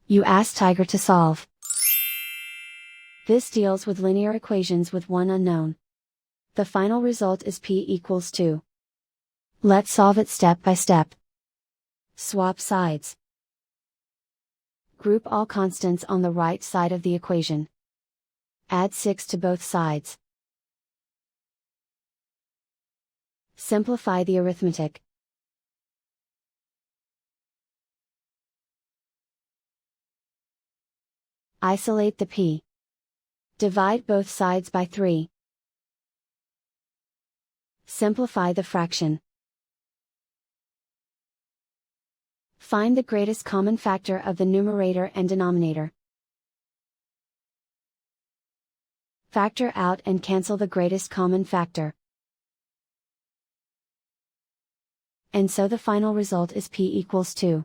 You ask Tiger to solve. This deals with linear equations with one unknown. The final result is p equals 2. Let's solve it step by step. Swap sides. Group all constants on the right side of the equation. Add 6 to both sides. Simplify the arithmetic. Isolate the p. Divide both sides by 3. Simplify the fraction. Find the greatest common factor of the numerator and denominator. Factor out and cancel the greatest common factor. And so the final result is p equals 2.